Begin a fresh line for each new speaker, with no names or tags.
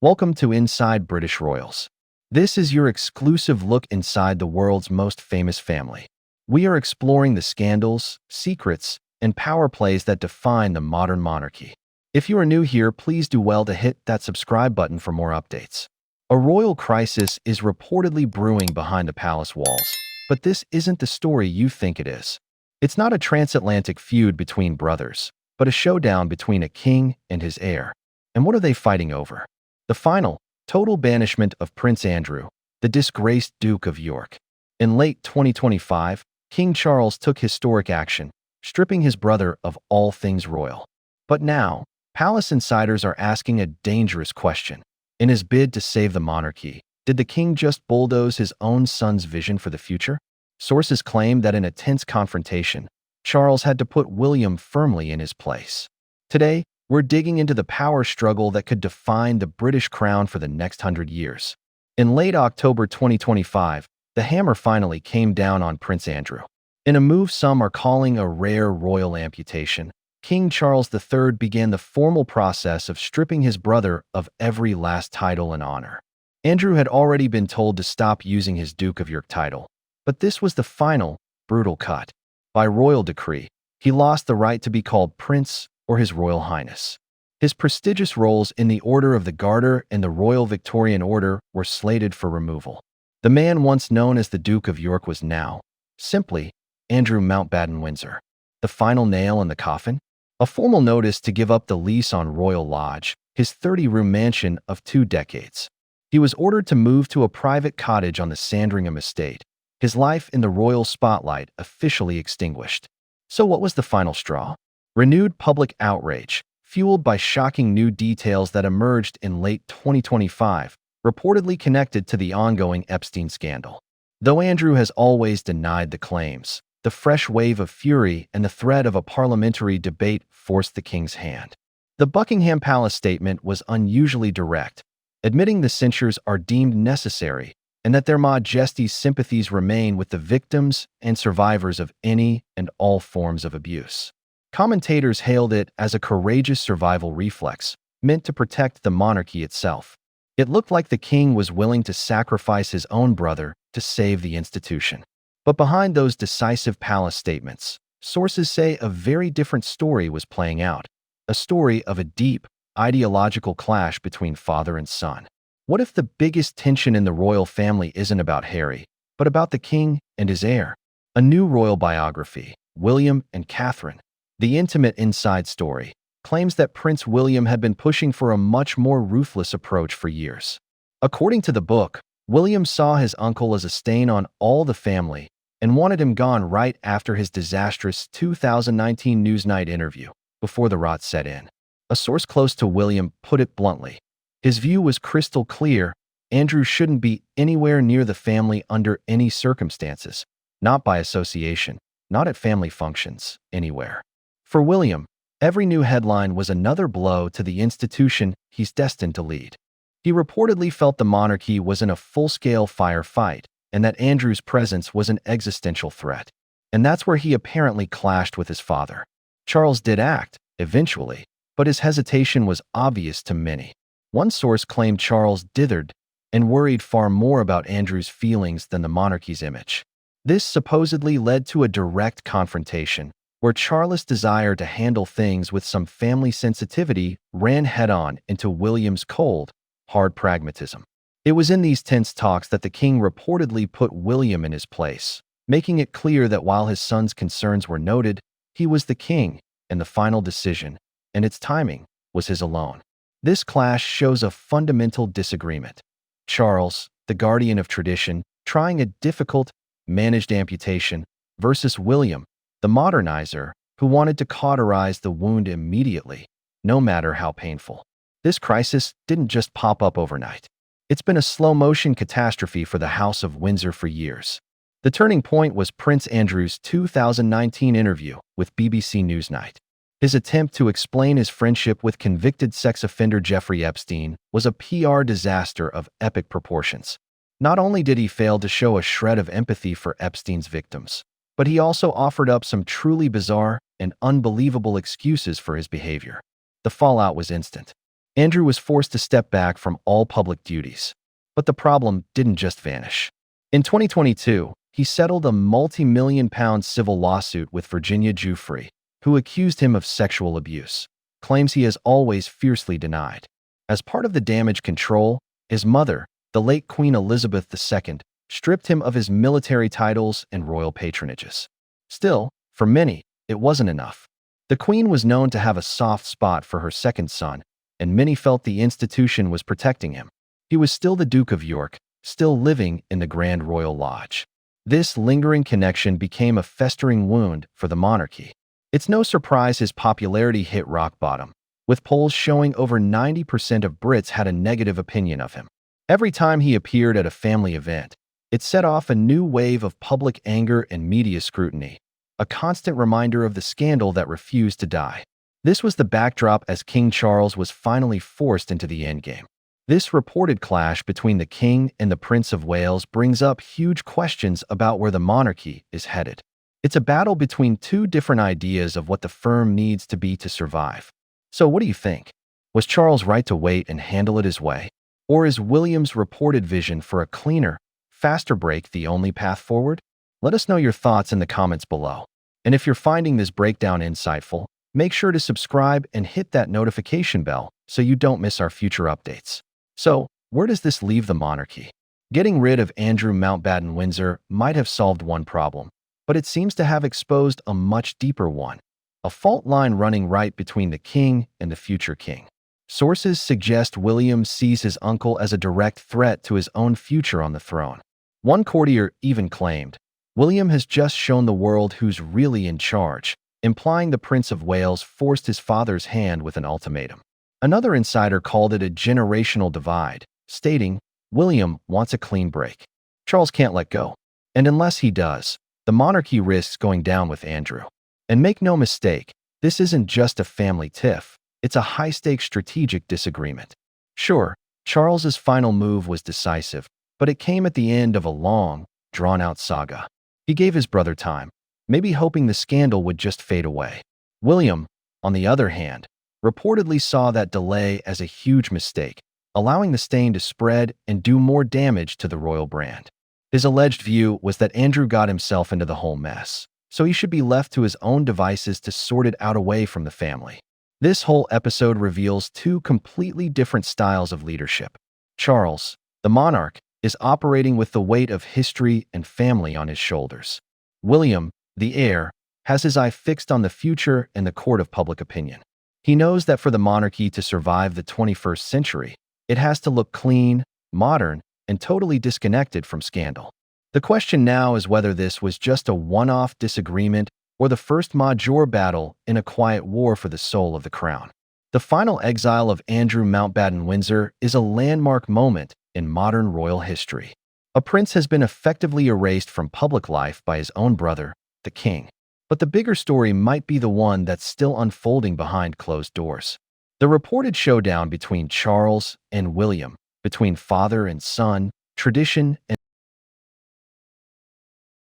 Welcome to Inside British Royals. This is your exclusive look inside the world's most famous family. We are exploring the scandals, secrets, and power plays that define the modern monarchy. If you are new here, please do well to hit that subscribe button for more updates. A royal crisis is reportedly brewing behind the palace walls, but this isn't the story you think it is. It's not a transatlantic feud between brothers, but a showdown between a king and his heir. And what are they fighting over? The final, total banishment of Prince Andrew, the disgraced Duke of York. In late 2025, King Charles took historic action, stripping his brother of all things royal. But now, palace insiders are asking a dangerous question. In his bid to save the monarchy, did the king just bulldoze his own son's vision for the future? Sources claim that in a tense confrontation, Charles had to put William firmly in his place. Today, we're digging into the power struggle that could define the British crown for the next 100 years. In late October 2025, the hammer finally came down on Prince Andrew. In a move some are calling a rare royal amputation, King Charles III began the formal process of stripping his brother of every last title and honor. Andrew had already been told to stop using his Duke of York title, but this was the final, brutal cut. By royal decree, he lost the right to be called Prince or His Royal Highness. His prestigious roles in the Order of the Garter and the Royal Victorian Order were slated for removal. The man once known as the Duke of York was now, simply, Andrew Mountbatten Windsor. The final nail in the coffin? A formal notice to give up the lease on Royal Lodge, his 30-room mansion of 2 decades. He was ordered to move to a private cottage on the Sandringham estate, his life in the royal spotlight officially extinguished. So what was the final straw? Renewed public outrage, fueled by shocking new details that emerged in late 2025, reportedly connected to the ongoing Epstein scandal. Though Andrew has always denied the claims, the fresh wave of fury and the threat of a parliamentary debate forced the king's hand. The Buckingham Palace statement was unusually direct, admitting the censures are deemed necessary and that their Majesty's sympathies remain with the victims and survivors of any and all forms of abuse. Commentators hailed it as a courageous survival reflex, meant to protect the monarchy itself. It looked like the king was willing to sacrifice his own brother to save the institution. But behind those decisive palace statements, sources say a very different story was playing out, a story of a deep, ideological clash between father and son. What if the biggest tension in the royal family isn't about Harry, but about the king and his heir? A new royal biography, William and Catherine, The Intimate Inside Story, claims that Prince William had been pushing for a much more ruthless approach for years. According to the book, William saw his uncle as a stain on all the family and wanted him gone right after his disastrous 2019 Newsnight interview, before the rot set in. A source close to William put it bluntly. His view was crystal clear: Andrew shouldn't be anywhere near the family under any circumstances, not by association, not at family functions, anywhere. For William, every new headline was another blow to the institution he's destined to lead. He reportedly felt the monarchy was in a full-scale firefight and that Andrew's presence was an existential threat. And that's where he apparently clashed with his father. Charles did act, eventually, but his hesitation was obvious to many. One source claimed Charles dithered and worried far more about Andrew's feelings than the monarchy's image. This supposedly led to a direct confrontation, where Charles' desire to handle things with some family sensitivity ran head-on into William's cold, hard pragmatism. It was in these tense talks that the king reportedly put William in his place, making it clear that while his son's concerns were noted, he was the king, and the final decision, and its timing, was his alone. This clash shows a fundamental disagreement. Charles, the guardian of tradition, trying a difficult, managed amputation, versus William, the modernizer, who wanted to cauterize the wound immediately, no matter how painful. This crisis didn't just pop up overnight. It's been a slow-motion catastrophe for the House of Windsor for years. The turning point was Prince Andrew's 2019 interview with BBC Newsnight. His attempt to explain his friendship with convicted sex offender Jeffrey Epstein was a PR disaster of epic proportions. Not only did he fail to show a shred of empathy for Epstein's victims, but he also offered up some truly bizarre and unbelievable excuses for his behavior. The fallout was instant. Andrew was forced to step back from all public duties. But the problem didn't just vanish. In 2022, he settled a multi-million-pound civil lawsuit with Virginia Giuffre, who accused him of sexual abuse, claims he has always fiercely denied. As part of the damage control, his mother, the late Queen Elizabeth II, stripped him of his military titles and royal patronages. Still, for many, it wasn't enough. The Queen was known to have a soft spot for her second son, and many felt the institution was protecting him. He was still the Duke of York, still living in the Grand Royal Lodge. This lingering connection became a festering wound for the monarchy. It's no surprise his popularity hit rock bottom, with polls showing over 90% of Brits had a negative opinion of him. Every time he appeared at a family event, it set off a new wave of public anger and media scrutiny, a constant reminder of the scandal that refused to die. This was the backdrop as King Charles was finally forced into the endgame. This reported clash between the King and the Prince of Wales brings up huge questions about where the monarchy is headed. It's a battle between two different ideas of what the firm needs to be to survive. So what do you think? Was Charles right to wait and handle it his way? Or is William's reported vision for a cleaner, faster break the only path forward? Let us know your thoughts in the comments below. And if you're finding this breakdown insightful, make sure to subscribe and hit that notification bell so you don't miss our future updates. So, where does this leave the monarchy? Getting rid of Andrew Mountbatten Windsor might have solved one problem, but it seems to have exposed a much deeper one, a fault line running right between the king and the future king. Sources suggest William sees his uncle as a direct threat to his own future on the throne. One courtier even claimed, William has just shown the world who's really in charge, implying the Prince of Wales forced his father's hand with an ultimatum. Another insider called it a generational divide, stating, William wants a clean break. Charles can't let go. And unless he does, the monarchy risks going down with Andrew. And make no mistake, this isn't just a family tiff, it's a high-stakes strategic disagreement. Sure, Charles's final move was decisive, but it came at the end of a long, drawn-out saga. He gave his brother time, maybe hoping the scandal would just fade away. William, on the other hand, reportedly saw that delay as a huge mistake, allowing the stain to spread and do more damage to the royal brand. His alleged view was that Andrew got himself into the whole mess, so he should be left to his own devices to sort it out away from the family. This whole episode reveals two completely different styles of leadership. Charles, the monarch, is operating with the weight of history and family on his shoulders. William, the heir, has his eye fixed on the future and the court of public opinion. He knows that for the monarchy to survive the 21st century, it has to look clean, modern, and totally disconnected from scandal. The question now is whether this was just a one-off disagreement or the first major battle in a quiet war for the soul of the crown. The final exile of Andrew Mountbatten Windsor is a landmark moment in modern royal history. A prince has been effectively erased from public life by his own brother, the king. But the bigger story might be the one that's still unfolding behind closed doors. The reported showdown between Charles and William, between father and son, tradition and